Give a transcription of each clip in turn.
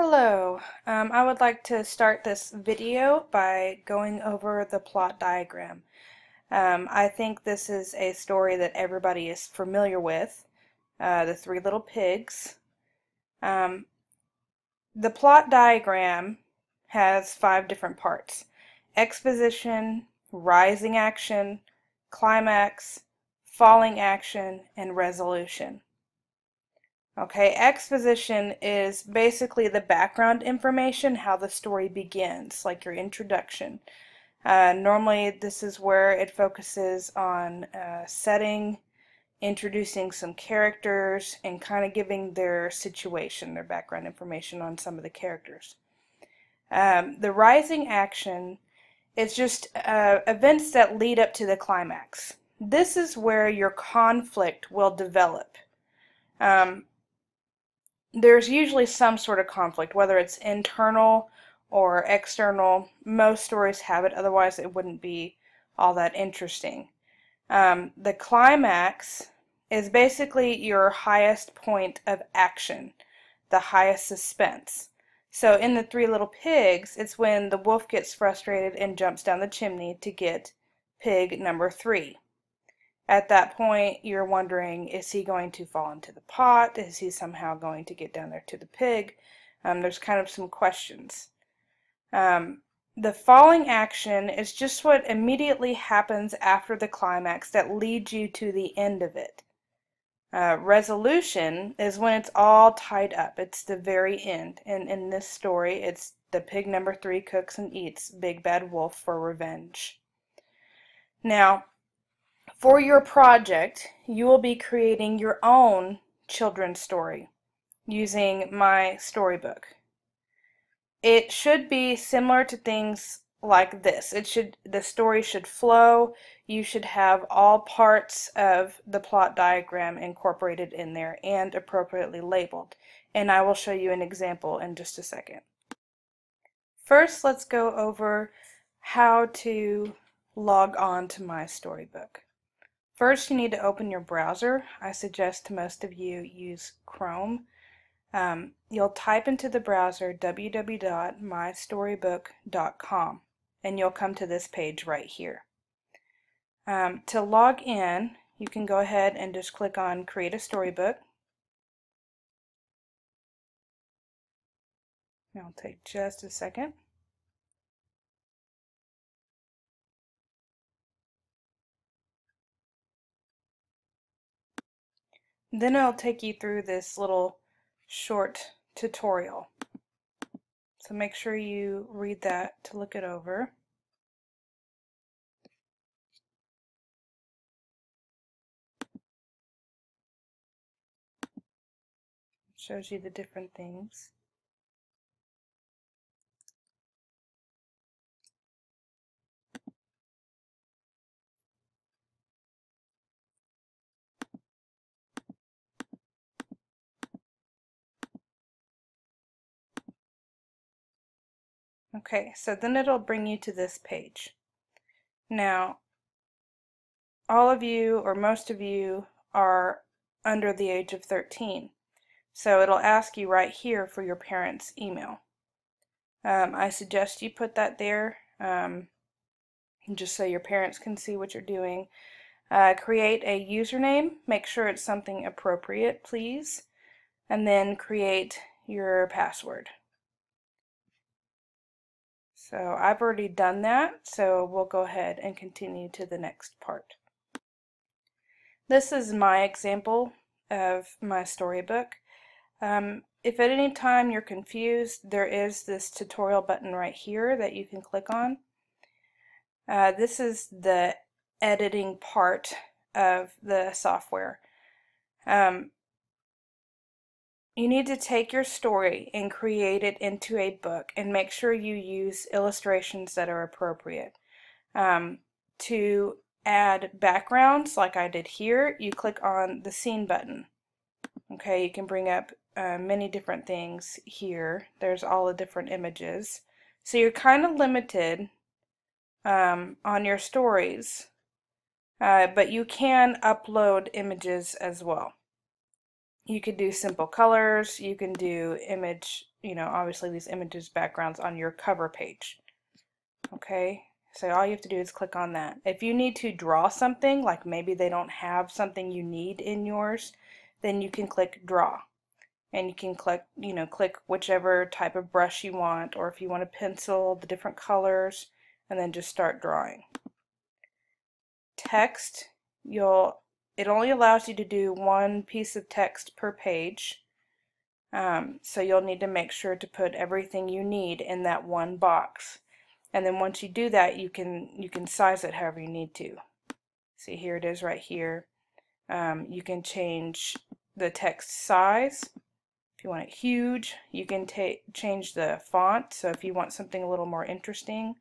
Hello. I would like to start this video by going over the plot diagram. I think this is a story that everybody is familiar with, The Three Little Pigs. Um, the plot diagram has 5 different parts: exposition, rising action, climax, falling action, and resolution. Okay, exposition is basically the background information, how the story begins, like your introduction. Normally, this is where it focuses on setting, introducing some characters, and kind of giving their situation, their background information on some of the characters. The rising action is just events that lead up to the climax. This is where your conflict will develop. Um, there's usually some sort of conflict, whether it's internal or external. Most stories have it, otherwise it wouldn't be all that interesting. The climax is basically your highest point of action, the highest suspense. So in The Three Little Pigs, it's when the wolf gets frustrated and jumps down the chimney to get pig number 3. At that point, you're wondering, is he going to fall into the pot? Is he somehow going to get down there to the pig? There's kind of some questions. The falling action is just what immediately happens after the climax that leads you to the end of it. Resolution is when it's all tied up. It's the very end. And in this story, it's the pig number 3 cooks and eats Big Bad Wolf for revenge. Now, for your project, you will be creating your own children's story using my storybook. It should be similar to things like this. The story should flow. You should have all parts of the plot diagram incorporated in there and appropriately labeled. And I will show you an example in just a second. First, let's go over how to log on to my storybook. First, you need to open your browser. I suggest to most of you use Chrome. You'll type into the browser www.mystorybook.com and you'll come to this page right here. To log in, you can go ahead and just click on Create a Storybook. It'll take just a second. Then it'll take you through this little short tutorial. So make sure you read that to look it over. It shows you the different things. Okay, so then it'll bring you to this page. Now, all of you, or most of you, are under the age of 13. So it'll ask you right here for your parents' email. I suggest you put that there just so your parents can see what you're doing. Create a username. Make sure it's something appropriate, please. And then create your password. So I've already done that, so we'll go ahead and continue to the next part. This is my example of my storybook. If at any time you're confused, there is this tutorial button right here that you can click on. This is the editing part of the software. You need to take your story and create it into a book and make sure you use illustrations that are appropriate. To add backgrounds, like I did here, you click on the scene button. Okay, you can bring up many different things here. There's all the different images. So you're kind of limited on your stories, but you can upload images as well. You could do simple colors, you can do image, obviously these images backgrounds on your cover page. Okay, so all you have to do is click on that. If you need to draw something, like maybe they don't have something you need in yours, then you can click draw. And you can click, click whichever type of brush you want, or if you want a pencil, the different colors, and then just start drawing. Text, it only allows you to do one piece of text per page. So you'll need to make sure to put everything you need in that one box. And then once you do that, you can size it however you need to. See, here it is right here. You can change the text size. If you want it huge, you can change the font. So if you want something a little more interesting,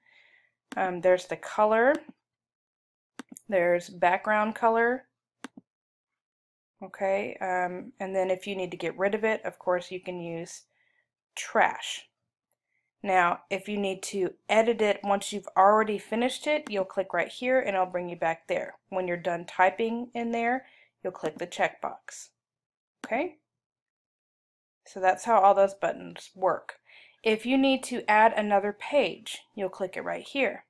there's the color. There's background color. Okay, and then if you need to get rid of it, of course you can use trash. Now, if you need to edit it once you've already finished it, you'll click right here and it'll bring you back there. When you're done typing in there, you'll click the checkbox. Okay? So that's how all those buttons work. If you need to add another page, you'll click it right here.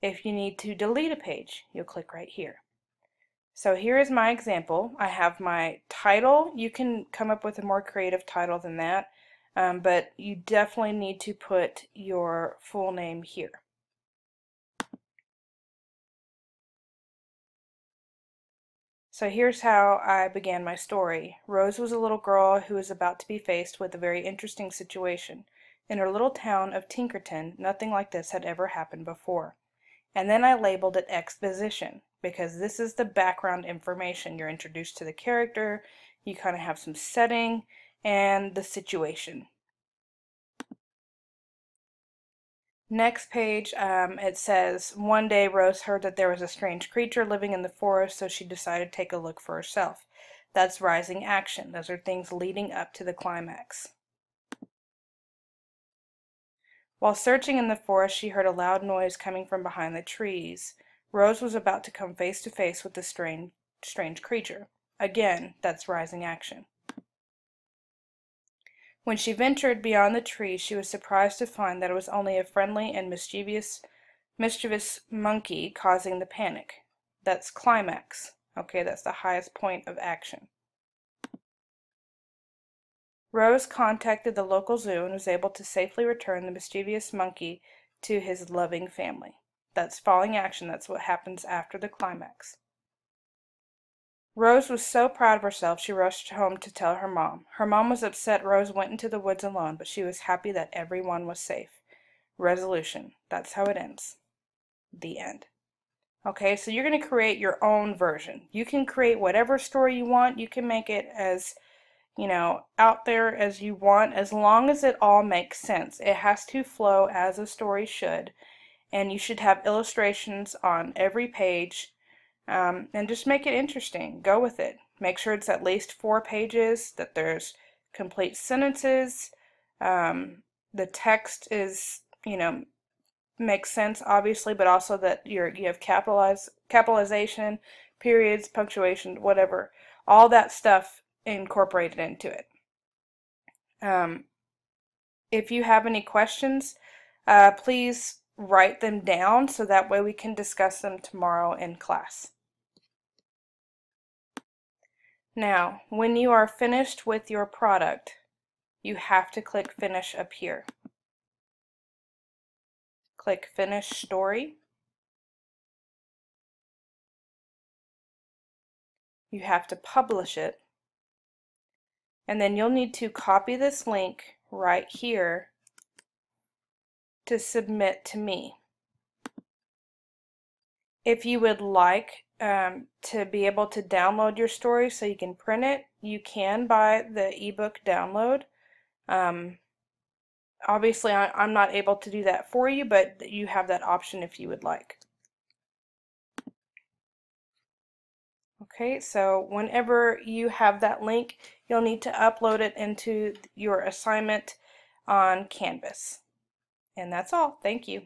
If you need to delete a page, you'll click right here. So here is my example. I have my title. You can come up with a more creative title than that, but you definitely need to put your full name here. So here's how I began my story. Rose was a little girl who was about to be faced with a very interesting situation. In her little town of Tinkerton, nothing like this had ever happened before. And then I labeled it exposition, because this is the background information. You're introduced to the character, you kind of have some setting, and the situation. Next page, it says, one day Rose heard that there was a strange creature living in the forest, so she decided to take a look for herself. That's rising action. Those are things leading up to the climax. While searching in the forest, she heard a loud noise coming from behind the trees. Rose was about to come face to face with the strange creature. Again, that's rising action. When she ventured beyond the trees, she was surprised to find that it was only a friendly and mischievous monkey causing the panic. That's climax. Okay, that's the highest point of action. Rose contacted the local zoo and was able to safely return the mischievous monkey to his loving family. That's falling action. That's what happens after the climax. Rose was so proud of herself she rushed home to tell her mom. Her mom was upset Rose went into the woods alone, but she was happy that everyone was safe. Resolution. That's how it ends. The end. Okay, so you're going to create your own version. You can create whatever story you want. You can make it as, out there as you want, as long as it all makes sense. It has to flow as a story should, and you should have illustrations on every page. And just make it interesting. Go with it. Make sure it's at least 4 pages, that there's complete sentences. The text is, makes sense, obviously, but also that you have capitalization, periods, punctuation, whatever. All that stuff incorporated into it. If you have any questions, please write them down so that way we can discuss them tomorrow in class. Now, when you are finished with your product, you have to click Finish up here. Click Finish Story. You have to publish it. And then you'll need to copy this link right here to submit to me. If you would like to be able to download your story so you can print it, you can buy the ebook download. Obviously, I'm not able to do that for you, but you have that option if you would like. Okay, so whenever you have that link, you'll need to upload it into your assignment on Canvas. And that's all. Thank you.